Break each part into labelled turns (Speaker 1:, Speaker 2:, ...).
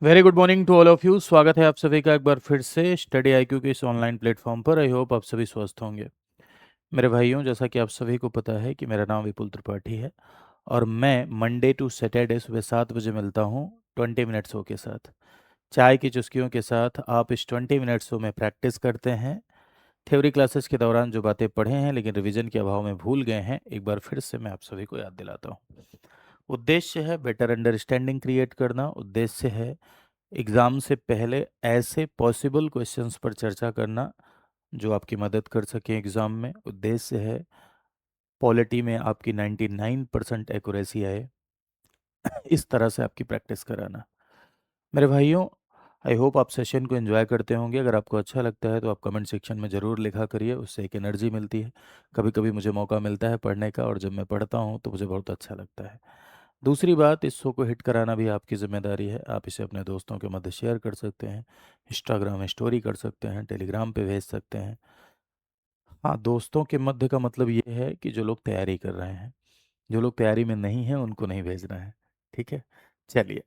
Speaker 1: Very good morning to all of you. स्वागत है आप सभी का एक बार फिर से स्टडी आईक्यू के इस ऑनलाइन प्लेटफॉर्म पर। आई होप आप सभी स्वस्थ होंगे। मेरे भाइयों, जैसा कि आप सभी को पता है कि मेरा नाम विपुल त्रिपाठी है और मैं मंडे टू सैटरडे सुबह 7 बजे मिलता हूँ 20 मिनट शो के साथ। चाय की चुस्कियों के साथ आप इस 20 मिनट शो में प्रैक्टिस करते हैं। थ्योरी क्लासेस के दौरान जो बातें पढ़े हैं लेकिन रिवीजन के अभाव में भूल गए हैं, एक बार फिर से मैं आप सभी को याद दिलाता हूँ। उद्देश्य है बेटर अंडरस्टैंडिंग क्रिएट करना। उद्देश्य है एग्ज़ाम से पहले ऐसे पॉसिबल क्वेश्चंस पर चर्चा करना जो आपकी मदद कर सकें एग्ज़ाम में। उद्देश्य है पॉलिटी में आपकी 99% एक्यूरेसी आए, इस तरह से आपकी प्रैक्टिस कराना। मेरे भाइयों, आई होप आप सेशन को एंजॉय करते होंगे। अगर आपको अच्छा लगता है तो आप कमेंट सेक्शन में ज़रूर लिखा करिए, उससे एक एनर्जी मिलती है। कभी कभी मुझे मौका मिलता है पढ़ने का और जब मैं पढ़ता हूँ तो मुझे बहुत अच्छा लगता है। दूसरी बात, इस शो को हिट कराना भी आपकी ज़िम्मेदारी है। आप इसे अपने दोस्तों के मध्य शेयर कर सकते हैं, इंस्टाग्राम में स्टोरी कर सकते हैं, टेलीग्राम पे भेज सकते हैं। हाँ, दोस्तों के मध्य का मतलब ये है कि जो लोग तैयारी कर रहे हैं, जो लोग तैयारी में नहीं हैं उनको नहीं भेजना है। ठीक है, चलिए।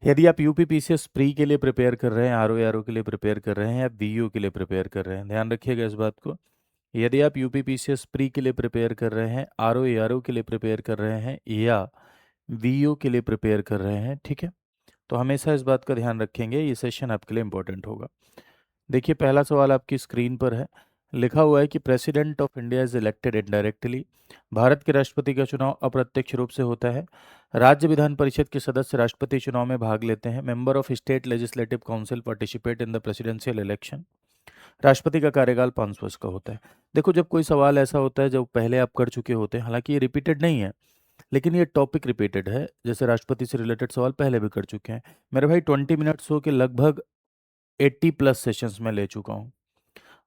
Speaker 1: यदि आप यूपी पीसीएस प्री के लिए प्रिपेयर कर रहे हैं, आरओ के लिए प्रिपेयर कर रहे हैं या बीयू के लिए प्रिपेयर कर रहे हैं, ध्यान रखिएगा इस बात को। यदि आप यूपी पीसीएस प्री के लिए प्रिपेयर कर रहे हैं, आरओ के लिए प्रिपेयर कर रहे हैं या वीयू के लिए प्रिपेयर कर रहे हैं, ठीक है, तो हमेशा इस बात का ध्यान रखेंगे, ये सेशन आपके लिए इंपॉर्टेंट होगा। देखिए, पहला सवाल आपकी स्क्रीन पर है। लिखा हुआ है कि president of India is elected indirectly. Bharat के राष्ट्रपति का चुनाव अप्रत्यक्ष रूप से होता है। राज्य विधान परिषद के सदस्य राष्ट्रपति चुनाव में भाग लेते हैं। Member of state legislative council participate in the presidential election. राष्ट्रपति का कार्यकाल 5 वर्ष का होता है। देखो, जब कोई सवाल ऐसा होता है जो पहले आप कर चुके होते हैं, हालांकि ये रिपीटेड नहीं है लेकिन ये टॉपिक रिपीटेड है, जैसे राष्ट्रपति से रिलेटेड सवाल पहले भी कर चुके हैं। मेरे भाई, 20 मिनट्स हो के लगभग 80+ सेशंस में ले चुका हूँ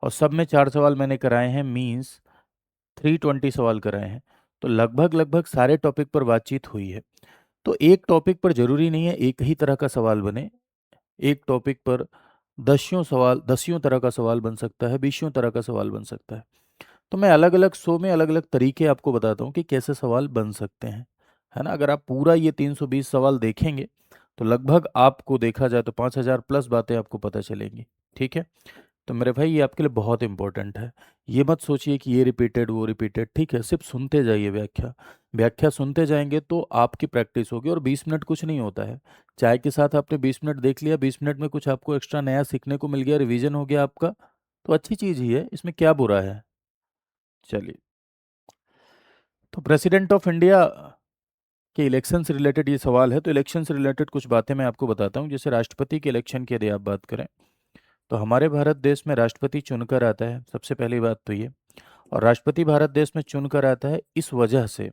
Speaker 1: और सब में 4 सवाल मैंने कराए हैं, मीन्स 320 सवाल कराए हैं। तो लगभग लगभग सारे टॉपिक पर बातचीत हुई है। तो एक टॉपिक पर जरूरी नहीं है एक ही तरह का सवाल बने। एक टॉपिक पर दसियों तरह का सवाल बन सकता है, 20 तरह का सवाल बन सकता है। तो मैं अलग अलग शो में अलग अलग तरीके आपको बताता हूँ कि कैसे सवाल बन सकते हैं, है ना। अगर आप पूरा ये 320 सवाल देखेंगे तो लगभग आपको देखा जाए तो 5000+ बातें आपको पता चलेंगी। ठीक है, तो मेरे भाई ये आपके लिए बहुत इंपॉर्टेंट है। ये मत सोचिए कि ये रिपीटेड वो रिपीटेड, ठीक है, सिर्फ सुनते जाइए। व्याख्या व्याख्या सुनते जाएंगे तो आपकी प्रैक्टिस होगी। और 20 मिनट कुछ नहीं होता है। चाय के साथ आपने 20 मिनट देख लिया, 20 मिनट में कुछ आपको एक्स्ट्रा नया सीखने को मिल गया, रिवीजन हो गया आपका, तो अच्छी चीज़ ही है, इसमें क्या बुरा है। चलिए, तो प्रेसिडेंट ऑफ इंडिया के इलेक्शन से रिलेटेड ये सवाल है। तो इलेक्शन से रिलेटेड कुछ बातें मैं आपको बताता हूँ। जैसे राष्ट्रपति के इलेक्शन की यदि आप बात करें तो हमारे भारत देश में राष्ट्रपति चुनकर आता है, सबसे पहली बात तो ये। और राष्ट्रपति भारत देश में चुनकर आता है, इस वजह से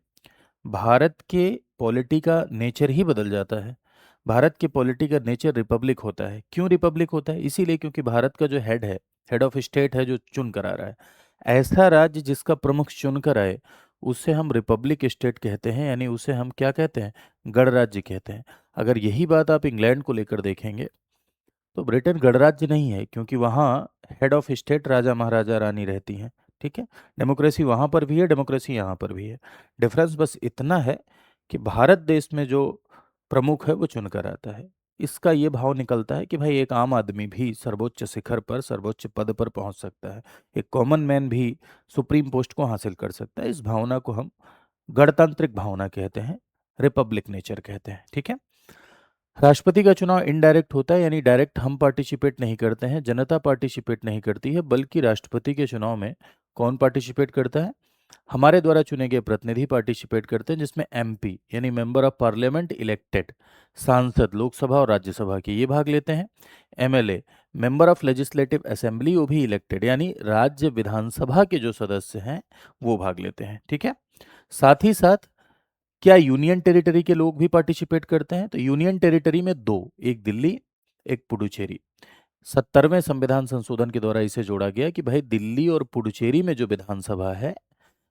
Speaker 1: भारत के पॉलिटी का नेचर ही बदल जाता है। भारत के पॉलिटी का नेचर रिपब्लिक होता है। क्यों रिपब्लिक होता है? इसीलिए क्योंकि भारत का जो हेड है, हेड ऑफ स्टेट है, जो चुन कर आ रहा है, ऐसा राज्य जिसका प्रमुख चुन कर आए उसे हम रिपब्लिक स्टेट कहते हैं, यानी उसे हम क्या कहते हैं? गणराज्य कहते हैं। अगर यही बात आप इंग्लैंड को लेकर देखेंगे तो ब्रिटेन गणराज्य नहीं है, क्योंकि वहाँ हेड ऑफ स्टेट राजा महाराजा रानी रहती हैं। ठीक है, डेमोक्रेसी वहाँ पर भी है, डेमोक्रेसी यहाँ पर भी है। डिफरेंस बस इतना है कि भारत देश में जो प्रमुख है वो चुनकर आता है। इसका ये भाव निकलता है कि भाई एक आम आदमी भी सर्वोच्च शिखर पर, सर्वोच्च पद पर पहुंच सकता है। एक कॉमन मैन भी सुप्रीम पोस्ट को हासिल कर सकता है। इस भावना को हम गणतांत्रिक भावना कहते हैं, रिपब्लिक नेचर कहते हैं। ठीक है, राष्ट्रपति का चुनाव इनडायरेक्ट होता है, यानी डायरेक्ट हम पार्टिसिपेट नहीं करते हैं, जनता पार्टिसिपेट नहीं करती है, बल्कि राष्ट्रपति के चुनाव में कौन पार्टिसिपेट करता है? हमारे द्वारा चुने गए प्रतिनिधि पार्टिसिपेट करते हैं, जिसमें एमपी यानी मेंबर ऑफ पार्लियामेंट इलेक्टेड, सांसद लोकसभा और राज्यसभा के, ये भाग लेते हैं। MLA member of legislative assembly, वो भी इलेक्टेड, यानी राज्य विधानसभा के जो सदस्य हैं वो भाग लेते हैं। ठीक है, साथ ही साथ क्या यूनियन टेरिटरी के लोग भी पार्टिसिपेट करते हैं? तो यूनियन टेरिटरी में दो, एक दिल्ली, एक पुडुचेरी। 70वें संविधान संशोधन के द्वारा इसे जोड़ा गया कि भाई दिल्ली और पुडुचेरी में जो विधानसभा है,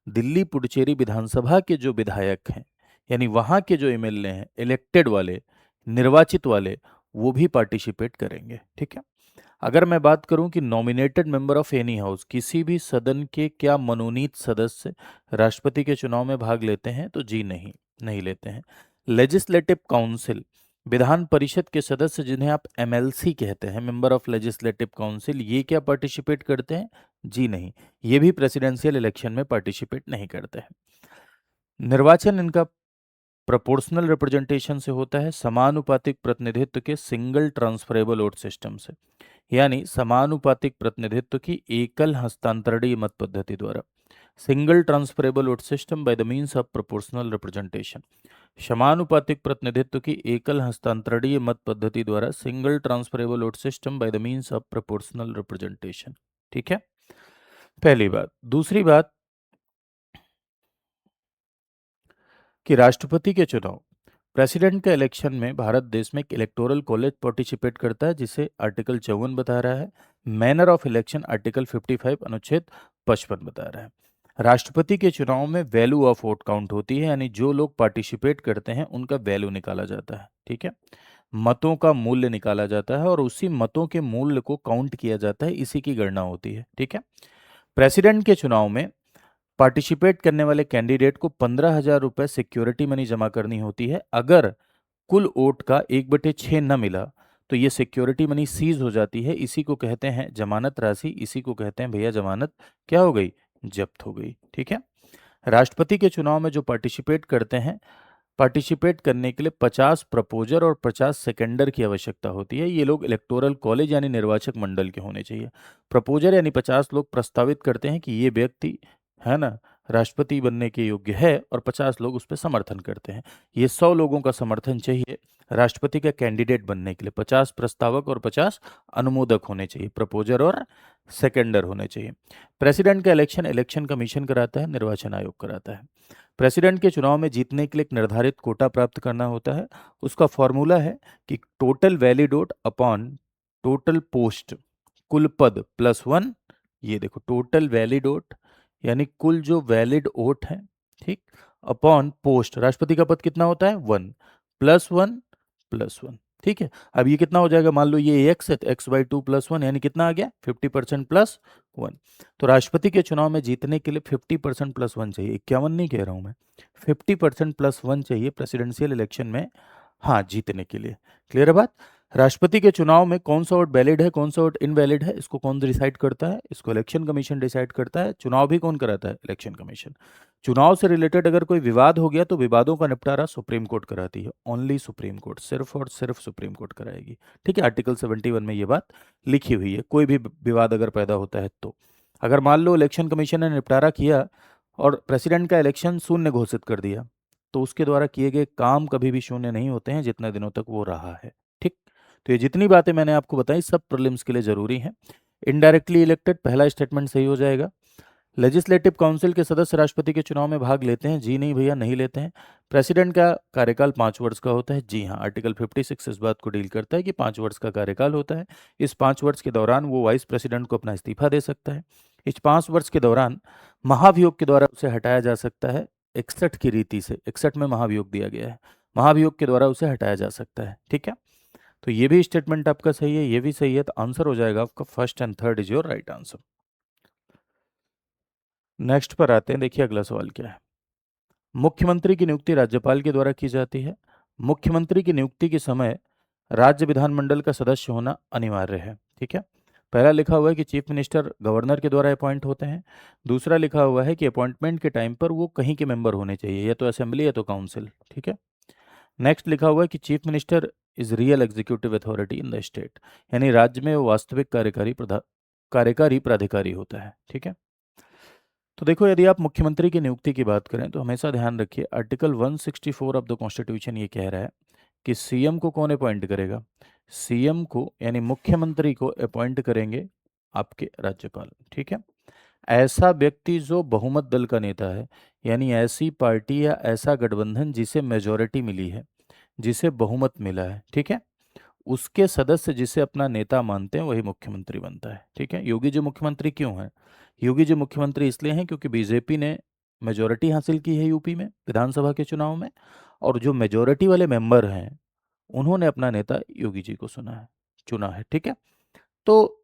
Speaker 1: दिल्ली पुडुचेरी विधानसभा के जो विधायक हैं, यानी वहाँ के जो एमएलए हैं, इलेक्टेड वाले, निर्वाचित वाले, वो भी पार्टिसिपेट करेंगे। ठीक है, अगर मैं बात करूं कि nominated member of any house, किसी भी सदन के क्या मनोनीत सदस्य राष्ट्रपति के चुनाव में भाग लेते हैं? तो जी नहीं, नहीं लेते हैं। लेजिस्लेटिव काउंसिल, विधान परिषद के सदस्य जिन्हें आप एमएलसी कहते हैं, मेंबर ऑफ लेजिस्लेटिव काउंसिल, ये क्या पार्टिसिपेट करते हैं? जी नहीं, ये भी प्रेसिडेंशियल इलेक्शन में पार्टिसिपेट नहीं करते हैं। निर्वाचन इनका प्रोपोर्शनल रिप्रेजेंटेशन से होता है, समानुपातिक प्रतिनिधित्व के सिंगल ट्रांसफरेबल वोट सिस्टम से, यानी समानुपातिक प्रतिनिधित्व की एकल हस्तांतरणीय मत पद्धति द्वारा। Single transferable vote system by the means of proportional representation. समानुपातिक प्रतिनिधित्व की एकल हस्तांतरणीय मत पद्धति द्वारा, single transferable vote system by the means of proportional representation. ठीक है, पहली बात। दूसरी बात कि राष्ट्रपति के चुनाव, प्रेसिडेंट के इलेक्शन में भारत देश में एक इलेक्टोरल कॉलेज पार्टिसिपेट करता है, जिसे आर्टिकल 54 बता रहा है। मैनर ऑफ इलेक्शन आर्टिकल 55 अनुच्छेद 55 बता रहा है। राष्ट्रपति के चुनाव में वैल्यू ऑफ वोट काउंट होती है, यानी जो लोग पार्टिसिपेट करते हैं उनका वैल्यू निकाला जाता है। ठीक है, मतों का मूल्य निकाला जाता है और उसी मतों के मूल्य को काउंट किया जाता है, इसी की गणना होती है। ठीक है, प्रेसिडेंट के चुनाव में पार्टिसिपेट करने वाले कैंडिडेट को 15,000 रुपये सिक्योरिटी मनी जमा करनी होती है। अगर कुल वोट का 1/6 न मिला तो ये सिक्योरिटी मनी सीज हो जाती है। इसी को कहते हैं जमानत राशि, इसी को कहते हैं भैया जमानत क्या हो गई? जब्त हो गई। ठीक है, राष्ट्रपति के चुनाव में जो पार्टिसिपेट करते हैं, पार्टिसिपेट करने के लिए 50 प्रपोजर और 50 सेकेंडर की आवश्यकता होती है। ये लोग इलेक्टोरल कॉलेज यानी निर्वाचक मंडल के होने चाहिए। प्रपोजर यानी 50 लोग प्रस्तावित करते हैं कि ये व्यक्ति है ना राष्ट्रपति बनने के योग्य है, और 50 लोग उस पर समर्थन करते हैं। ये 100 लोगों का समर्थन चाहिए राष्ट्रपति का कैंडिडेट बनने के लिए। 50 प्रस्तावक और 50 अनुमोदक होने चाहिए, प्रपोजर और सेकेंडर होने चाहिए। प्रेसिडेंट का इलेक्शन इलेक्शन कमीशन कराता है, निर्वाचन आयोग कराता है। प्रेसिडेंट के चुनाव में जीतने के लिए एक निर्धारित कोटा प्राप्त करना होता है। उसका फॉर्मूला है कि total valid vote upon total post, कुल पद प्लस 1। ये देखो, टोटल वैलिड वोट यानी कुल जो वैलिड वोट है, ठीक, अपॉन पोस्ट, राष्ट्रपति का पद कितना होता है? 1 प्लस 1 प्लस 1। ठीक है, अब ये कितना हो जाएगा? मान लो ये एक्स है तो x/2 प्लस 1 यानी कितना आ गया? 50% प्लस 1। तो राष्ट्रपति के चुनाव में जीतने के लिए 50% प्लस 1 चाहिए। 51 नहीं कह रहा हूं मैं, 50% प्लस 1 चाहिए प्रेसिडेंशियल इलेक्शन में, हाँ, जीतने के लिए। क्लियर है बात? राष्ट्रपति के चुनाव में कौन सा वोट वैलिड है, कौन सा वोट इनवैलिड है, इसको कौन डिसाइड करता है? इसको इलेक्शन कमीशन डिसाइड करता है। चुनाव भी कौन कराता है? Election commission. चुनाव से रिलेटेड अगर कोई विवाद हो गया तो विवादों का निपटारा सुप्रीम कोर्ट कराती है। ओनली सुप्रीम कोर्ट, सिर्फ और सिर्फ सुप्रीम कोर्ट कराएगी। ठीक है, आर्टिकल 71 में ये बात लिखी हुई है। कोई भी विवाद अगर पैदा होता है तो अगर मान लो इलेक्शन कमीशन ने निपटारा किया और प्रेसिडेंट का इलेक्शन शून्य घोषित कर दिया, तो उसके द्वारा किए गए काम कभी भी शून्य नहीं होते हैं जितने दिनों तक वो रहा है। ठीक, तो ये जितनी बातें मैंने आपको बताई सब प्रीलिम्स के लिए जरूरी हैं। इनडायरेक्टली इलेक्टेड, पहला स्टेटमेंट सही हो जाएगा। लेजिस्लेटिव काउंसिल के सदस्य राष्ट्रपति के चुनाव में भाग लेते हैं? जी नहीं भैया, नहीं लेते हैं। प्रेसिडेंट का कार्यकाल 5 वर्ष का होता है? जी हाँ, आर्टिकल 56 इस बात को डील करता है कि 5 वर्ष का कार्यकाल होता है। इस 5 वर्ष के दौरान वो वाइस प्रेसिडेंट को अपना इस्तीफा दे सकता है। इस 5 वर्ष के दौरान महाभियोग के द्वारा उसे हटाया जा सकता है। 61 की रीति से, 61 में महाभियोग दिया गया है, महाभियोग के द्वारा उसे हटाया जा सकता है। ठीक है, तो ये भी स्टेटमेंट आपका सही है, ये भी सही है, तो आंसर हो जाएगा आपका first and third is your right answer. Next पर आते हैं, देखिए अगला सवाल क्या है। मुख्यमंत्री की नियुक्ति राज्यपाल के द्वारा की जाती है। मुख्यमंत्री की नियुक्ति के समय राज्य विधानमंडल का सदस्य होना अनिवार्य है। ठीक है, पहला लिखा हुआ है कि चीफ मिनिस्टर गवर्नर के द्वारा अपॉइंट होते हैं। दूसरा लिखा हुआ है कि अपॉइंटमेंट के टाइम पर वो कहीं के मेंबर होने चाहिए, या तो असेंबली या तो काउंसिल। ठीक है, नेक्स्ट लिखा हुआ है कि chief minister is real executive authority in the state, यानी राज्य में वो वास्तविक कार्यकारी प्राधिकारी होता है। ठीक है, तो देखो, यदि आप मुख्यमंत्री की नियुक्ति की बात करें तो हमेशा ध्यान रखिए, आर्टिकल 164 ऑफ द कॉन्स्टिट्यूशन ये कह रहा है कि सीएम को कौन अपॉइंट करेगा? सीएम को यानी मुख्यमंत्री को अपॉइंट करेंगे आपके राज्यपाल। ठीक है, ऐसा व्यक्ति जो बहुमत दल का नेता है, यानी ऐसी पार्टी या ऐसा गठबंधन जिसे मेजोरिटी मिली है, जिसे बहुमत मिला है, ठीक है, उसके सदस्य जिसे अपना नेता मानते हैं वही मुख्यमंत्री बनता है। ठीक है, योगी जी मुख्यमंत्री क्यों हैं? योगी जी मुख्यमंत्री इसलिए हैं क्योंकि बीजेपी ने मेजोरिटी हासिल की है यूपी में विधानसभा के चुनाव में, और जो मेजोरिटी वाले मेंबर हैं उन्होंने अपना नेता योगी जी को चुना है। ठीक है, तो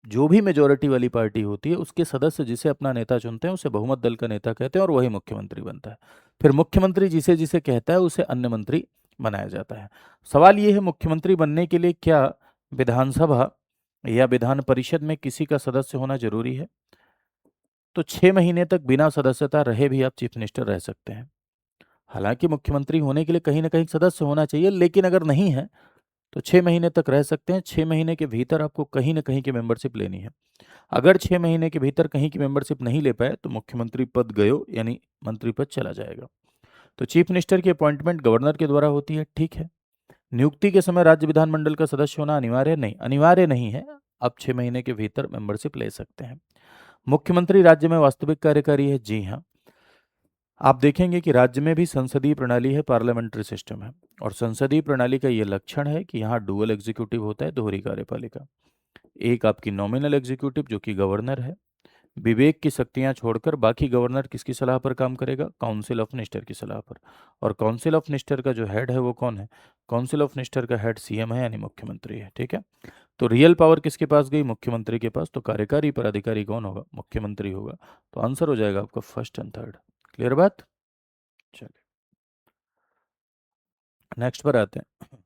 Speaker 1: जो भी मेजोरिटी वाली पार्टी होती है उसके सदस्य जिसे अपना नेता चुनते हैं उसे बहुमत दल का नेता कहते हैं और वही मुख्यमंत्री बनता है। फिर मुख्यमंत्री जिसे जिसे कहता है उसे अन्य मंत्री बनाया जाता है। सवाल ये है, मुख्यमंत्री बनने के लिए क्या विधानसभा या विधान परिषद में किसी का सदस्य होना जरूरी है? तो 6 महीने तक बिना सदस्यता रहे भी आप चीफ मिनिस्टर रह सकते हैं। हालांकि मुख्यमंत्री होने के लिए कहीं ना कहीं सदस्य होना चाहिए, लेकिन अगर नहीं है तो 6 महीने तक रह सकते हैं। 6 महीने के भीतर आपको कहीं ना कहीं की मेंबरशिप लेनी है। अगर 6 महीने के भीतर कहीं की मेंबरशिप नहीं ले पाए तो मुख्यमंत्री पद गयो, यानी मंत्री पद चला जाएगा। तो चीफ मिनिस्टर की अपॉइंटमेंट गवर्नर के द्वारा होती है, ठीक है। नियुक्ति के समय राज्य विधानमंडल का सदस्य होना अनिवार्य नहीं, अनिवार्य नहीं है। आप 6 महीने के भीतर मेंबरशिप ले सकते हैं। मुख्यमंत्री राज्य में वास्तविक कार्यकारी है, जी हाँ। आप देखेंगे कि राज्य में भी संसदीय प्रणाली है, पार्लियामेंट्री सिस्टम है। और संसदीय प्रणाली का ये लक्षण है कि यहाँ डुअल एग्जीक्यूटिव होता है, दोहरी कार्यपालिका। एक आपकी नॉमिनल एग्जीक्यूटिव जो कि गवर्नर है, विवेक की शक्तियां छोड़कर बाकी गवर्नर किसकी सलाह पर काम करेगा? काउंसिल ऑफ मिनिस्टर की सलाह पर। और काउंसिल ऑफ मिनिस्टर का जो हेड है वो कौन है? काउंसिल ऑफ मिनिस्टर का हेड सीएम है, यानी मुख्यमंत्री है, ठीक है। तो रियल पावर किसके पास गई? मुख्यमंत्री के पास। तो कार्यकारी पदाधिकारी कौन होगा? मुख्यमंत्री होगा। तो आंसर हो जाएगा आपका फर्स्ट एंड थर्ड। क्लियर बात? चलिए नेक्स्ट पर आते हैं।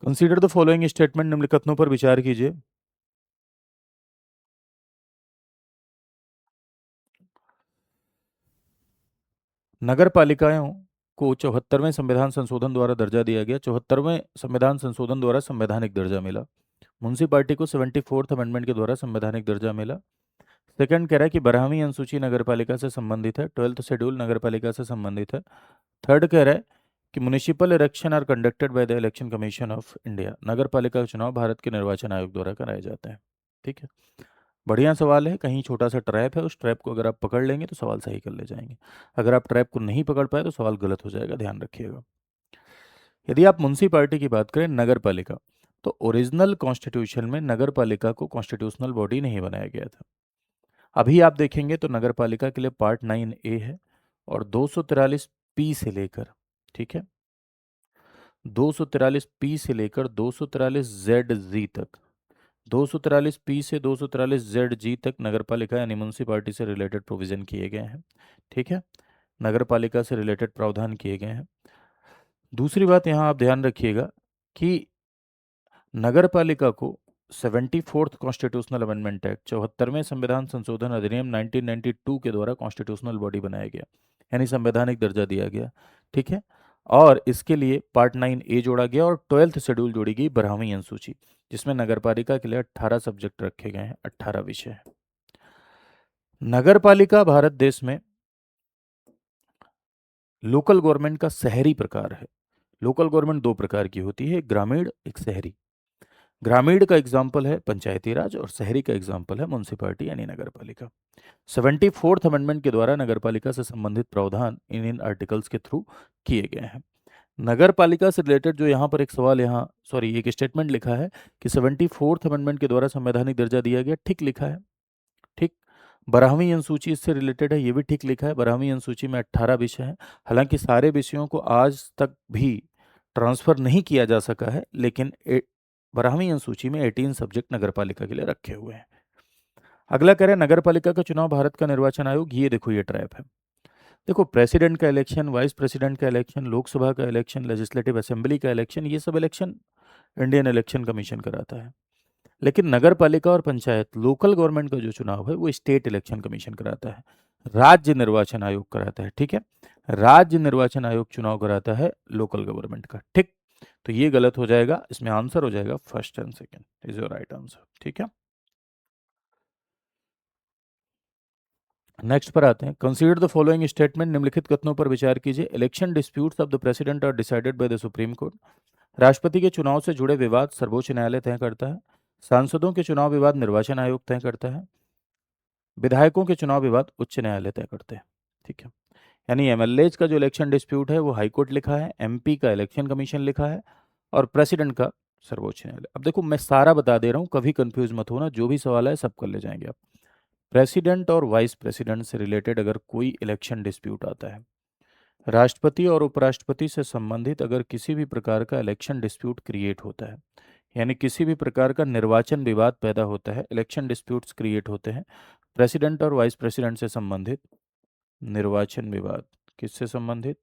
Speaker 1: कंसीडर द फॉलोइंग स्टेटमेंट, निम्नलिखितों पर विचार कीजिए। नगर पालिकाओं को 74वें संविधान संशोधन द्वारा दर्जा दिया गया। 74वें संविधान संशोधन द्वारा संवैधानिक दर्जा मिला। म्युनिसिपैलिटी को 74th अमेंडमेंट के द्वारा संवैधानिक दर्जा मिला। सेकंड कह रहा है कि 12वीं अनुसूची नगर पालिका से संबंधित है, 12th शेड्यूल नगर पालिका से संबंधित है। थर्ड कह रहा है कि municipal election are conducted by the election commission of India, नगर पालिका का चुनाव भारत के निर्वाचन आयोग द्वारा कराए जाते हैं। ठीक है, बढ़िया सवाल है। कहीं छोटा सा ट्रैप है, उस ट्रैप को अगर आप पकड़ लेंगे तो सवाल सही कर ले जाएंगे। अगर आप ट्रैप को नहीं पकड़ पाए तो सवाल गलत हो जाएगा, ध्यान रखिएगा। यदि आप म्युनिसिपैलिटी की बात करें, नगर पालिका, तो ओरिजिनल कॉन्स्टिट्यूशन में नगर पालिका को कॉन्स्टिट्यूशनल बॉडी नहीं बनाया गया था। अभी आप देखेंगे तो नगर पालिका के लिए पार्ट 9A है और 243 से लेकर, ठीक है, 243 से लेकर 243 तक, 243 से 243 तक नगर पालिका यानी म्यूनसिपालिटी से रिलेटेड प्रोविजन किए गए हैं। ठीक है, नगर पालिका से रिलेटेड प्रावधान किए गए हैं। दूसरी बात यहाँ आप ध्यान रखिएगा कि नगर पालिका को 74th कॉन्स्टिट्यूशनल अमेंडमेंट एक्ट, 74वें संविधान संशोधन अधिनियम 1992 के द्वारा कॉन्स्टिट्यूशनल बॉडी बनाया गया, यानी संवैधानिक दर्जा दिया गया। ठीक है, और इसके लिए पार्ट 9A जोड़ा गया और 12th शेड्यूल जोड़ी गई, 12वीं अनुसूची, जिसमें नगर पालिका के लिए 18 सब्जेक्ट रखे गए हैं, 18 विषय हैं। नगर पालिका भारत देश में लोकल गवर्नमेंट का शहरी प्रकार है। लोकल गवर्नमेंट दो प्रकार की होती है, एक ग्रामीण, एक शहरी। ग्रामीण का एग्जाम्पल है पंचायती राज और शहरी का एग्जाम्पल है म्यूनसिपैलिटी यानी नगर पालिका। 74th अमेंडमेंट के द्वारा नगर पालिका से संबंधित प्रावधान इन आर्टिकल्स के थ्रू किए गए हैं। नगर पालिका से रिलेटेड जो यहाँ पर एक सवाल, यहाँ सॉरी एक स्टेटमेंट लिखा है कि 74th अमेंडमेंट के द्वारा संवैधानिक दर्जा दिया गया, ठीक लिखा है, ठीक। 12वीं अनुसूची इससे रिलेटेड है, ये भी ठीक लिखा है। 12वीं अनुसूची में 18 विषय हैं। हालांकि सारे विषयों को आज तक भी ट्रांसफर नहीं किया जा सका है, लेकिन 12वीं अनुसूची में 18 सब्जेक्ट नगर पालिका के लिए रखे हुए हैं। अगला कह रहे हैं नगर पालिका का चुनाव भारत का निर्वाचन आयोग, ये देखो ये ट्रैप है। देखो, प्रेसिडेंट का इलेक्शन, वाइस प्रेसिडेंट का इलेक्शन, लोकसभा का इलेक्शन, लेजिस्लेटिव असेंबली का इलेक्शन, ये सब इलेक्शन इंडियन इलेक्शन कमीशन कराता है। लेकिन नगर पालिका और पंचायत, लोकल गवर्नमेंट का जो चुनाव है वो स्टेट इलेक्शन कमीशन कराता है, राज्य निर्वाचन आयोग कराता है। ठीक है, राज्य निर्वाचन आयोग चुनाव कराता है लोकल गवर्नमेंट का, ठीक। तो ये गलत हो जाएगा, इसमें आंसर हो जाएगा first and second is your right answer. ठीक है, नेक्स्ट पर आते हैं। कंसीडर द फॉलोइंग स्टेटमेंट, निम्नलिखित कथनों पर विचार कीजिए। Election disputes of the president are decided by the supreme court. राष्ट्रपति के चुनाव से जुड़े विवाद सर्वोच्च न्यायालय तय करता है। सांसदों के चुनाव विवाद निर्वाचन आयोग तय करता है। विधायकों के चुनाव विवाद उच्च न्यायालय तय करते हैं। ठीक है, यानी एमएलएज का जो इलेक्शन डिस्प्यूट है वो हाईकोर्ट लिखा है, एमपी का इलेक्शन कमीशन लिखा है और प्रेसिडेंट का सर्वोच्च न्यायालय। अब देखो मैं सारा बता दे रहा हूँ, कभी कंफ्यूज मत होना, जो भी सवाल है सब कर ले जाएंगे आप। प्रेसिडेंट और वाइस प्रेसिडेंट से रिलेटेड अगर कोई इलेक्शन डिस्प्यूट आता है, राष्ट्रपति और उपराष्ट्रपति से संबंधित अगर किसी भी प्रकार का इलेक्शन डिस्प्यूट क्रिएट होता है, यानी किसी भी प्रकार का निर्वाचन विवाद पैदा होता है, इलेक्शन डिस्प्यूट्स क्रिएट होते हैं, प्रेसिडेंट और वाइस प्रेसिडेंट से संबंधित निर्वाचन विवाद, किससे संबंधित?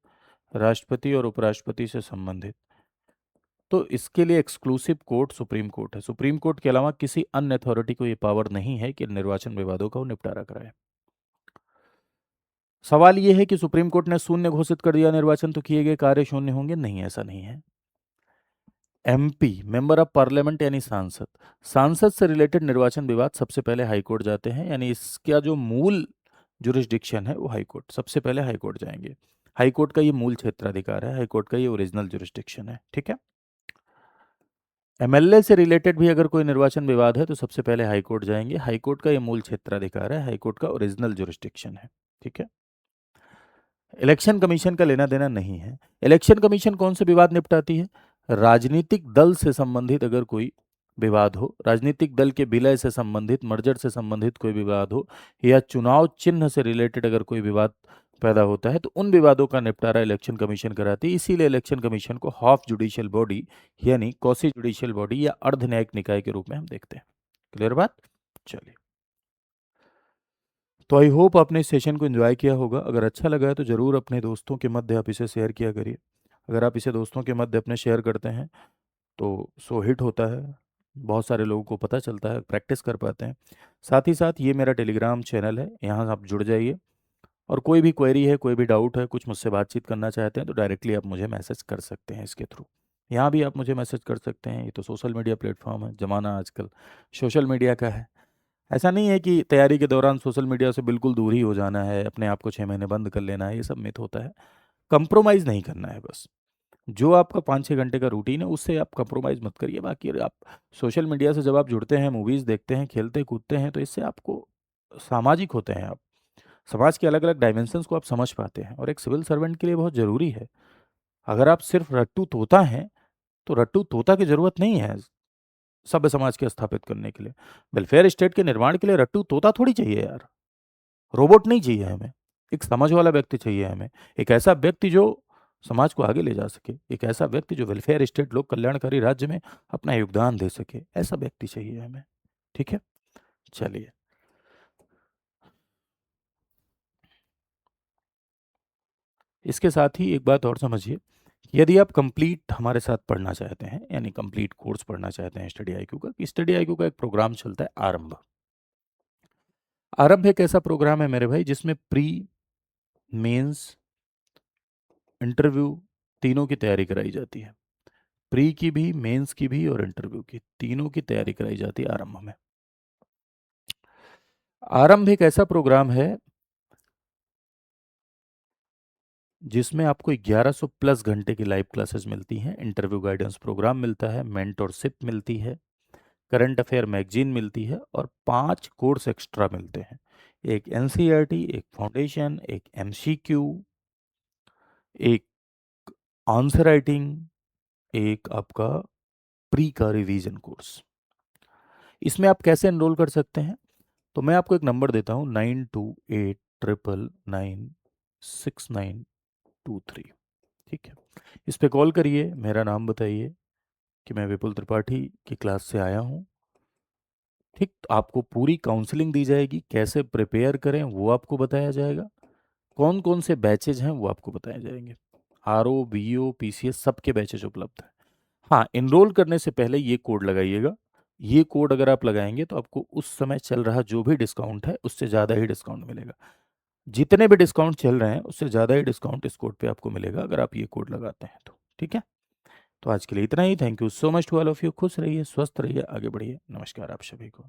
Speaker 1: राष्ट्रपति और उपराष्ट्रपति से संबंधित। तो इसके लिए एक्सक्लूसिव कोर्ट सुप्रीम कोर्ट है। सुप्रीम कोर्ट के अलावा किसी अन्य अथॉरिटी को ये पावर नहीं है कि निर्वाचन विवादों का वो निपटारा कराए। सवाल ये है कि सुप्रीम कोर्ट ने शून्य घोषित कर दिया निर्वाचन तो किए गए कार्य शून्य होंगे? नहीं, ऐसा नहीं है। एमपी, मेंबर ऑफ पार्लियामेंट यानी सांसद, सांसद से रिलेटेड निर्वाचन विवाद सबसे पहले हाईकोर्ट जाते हैं, यानी इसका जो मूल जुरिस्डिक्शन है वो हाईकोर्ट, सबसे पहले हाईकोर्ट जाएंगे। हाईकोर्ट का ये मूल क्षेत्राधिकार है, हाईकोर्ट का ये ओरिजिनल जुरिस्डिक्शन है, ठीक है। एमएलए से रिलेटेड भी अगर कोई निर्वाचन विवाद है तो सबसे पहले हाईकोर्ट जाएंगे, हाईकोर्ट का ये मूल क्षेत्राधिकार है, हाईकोर्ट का ओरिजिनल जुरिस्डिक्शन है, ठीक है। इलेक्शन कमीशन का लेना देना नहीं है। इलेक्शन कमीशन कौन से विवाद निपटाती है? राजनीतिक दल से संबंधित अगर कोई विवाद हो, राजनीतिक दल के विलय से संबंधित, मर्जर से संबंधित कोई विवाद हो, या चुनाव चिन्ह से रिलेटेड अगर कोई विवाद पैदा होता है तो उन विवादों का निपटारा इलेक्शन कमीशन कराती है। इसीलिए इलेक्शन कमीशन को हाफ जुडिशियल बॉडी यानी क्वासी जुडिशियल बॉडी या अर्ध न्यायिक निकाय के रूप में हम देखते हैं। क्लियर बात? चलिए, तो आई होप आपने इस सेशन को एंजॉय किया होगा। अगर अच्छा लगा है तो ज़रूर अपने दोस्तों के मध्य आप इसे शेयर किया करिए। अगर आप इसे दोस्तों के मध्य अपने शेयर करते हैं तो सो हिट होता है, बहुत सारे लोगों को पता चलता है, प्रैक्टिस कर पाते हैं। साथ ही साथ ये मेरा टेलीग्राम चैनल है, यहाँ आप जुड़ जाइए, और कोई भी क्वेरी है, कोई भी डाउट है, कुछ मुझसे बातचीत करना चाहते हैं तो डायरेक्टली आप मुझे मैसेज कर सकते हैं इसके थ्रू। यहाँ भी आप मुझे मैसेज कर सकते हैं, ये तो सोशल मीडिया प्लेटफॉर्म है, ज़माना आजकल सोशल मीडिया का है। ऐसा नहीं है कि तैयारी के दौरान सोशल मीडिया से बिल्कुल दूर ही हो जाना है, अपने आप को 6 महीने बंद कर लेना है, ये सब मिथ होता है। कंप्रोमाइज़ नहीं करना है बस। जो आपका 5-6 घंटे का रूटीन है उससे आप कंप्रोमाइज़ मत करिए। बाकी आप सोशल मीडिया से जब आप जुड़ते हैं, मूवीज़ देखते हैं, खेलते कूदते हैं, तो इससे आपको सामाजिक होते हैं आप। समाज के अलग अलग डायमेंशंस को आप समझ पाते हैं, और एक सिविल सर्वेंट के लिए बहुत ज़रूरी है। अगर आप सिर्फ रट्टू तोता हैं तो रट्टू तोता की ज़रूरत नहीं है सभ्य समाज के स्थापित करने के लिए। वेलफेयर स्टेट के निर्माण के लिए रट्टू तोता थोड़ी चाहिए यार, रोबोट नहीं चाहिए हमें। एक समझ वाला व्यक्ति चाहिए हमें, एक ऐसा व्यक्ति जो समाज को आगे ले जा सके, एक ऐसा व्यक्ति जो वेलफेयर स्टेट लोक कल्याणकारी राज्य में अपना योगदान दे सके, ऐसा व्यक्ति चाहिए हमें, ठीक है। चलिए, इसके साथ ही एक बात और समझिए, यदि आप कंप्लीट हमारे साथ पढ़ना चाहते हैं, यानी कंप्लीट कोर्स पढ़ना चाहते हैं स्टडी आईक्यू का, स्टडी आईक्यू का एक प्रोग्राम चलता है आरंभ। आरंभ एक ऐसा प्रोग्राम है मेरे भाई जिसमें प्री, मेंस, इंटरव्यू तीनों की तैयारी कराई जाती है। प्री की भी, मेंस की भी और इंटरव्यू की, तीनों की तैयारी कराई जाती है आरंभ में। आरंभ एक ऐसा प्रोग्राम है जिसमें आपको 1100 प्लस घंटे की लाइव क्लासेस मिलती हैं, इंटरव्यू गाइडेंस प्रोग्राम मिलता है, मेंटरशिप मिलती है, करंट अफेयर मैगजीन मिलती है, और 5 कोर्स एक्स्ट्रा मिलते हैं। एक एनसीईआरटी, एक फाउंडेशन, एक एमसीक्यू, एक आंसर राइटिंग, एक आपका प्री का रिवीजन कोर्स। इसमें आप कैसे एनरोल कर सकते हैं? तो मैं आपको एक नंबर देता हूँ, 9289996923, ठीक है। इस पे कॉल करिए, मेरा नाम बताइए कि मैं विपुल त्रिपाठी की क्लास से आया हूँ, ठीक। तो आपको पूरी काउंसलिंग दी जाएगी, कैसे प्रिपेयर करें वो आपको बताया जाएगा, कौन कौन से बैचेज हैं वो आपको बताए जाएंगे। आरओ, बीओ, पीसीएस सबके बैचेज उपलब्ध हैं। हाँ, इनरोल करने से पहले ये कोड लगाइएगा। ये कोड अगर आप लगाएंगे तो आपको उस समय चल रहा जो भी डिस्काउंट है उससे ज़्यादा ही डिस्काउंट मिलेगा। जितने भी डिस्काउंट चल रहे हैं उससे ज़्यादा ही डिस्काउंट इस कोड पे आपको मिलेगा अगर आप ये कोड लगाते हैं तो, ठीक है। तो आज के लिए इतना ही। Thank you so much to all of you. खुश रहिए, स्वस्थ रहिए, आगे बढ़िए। नमस्कार आप सभी को।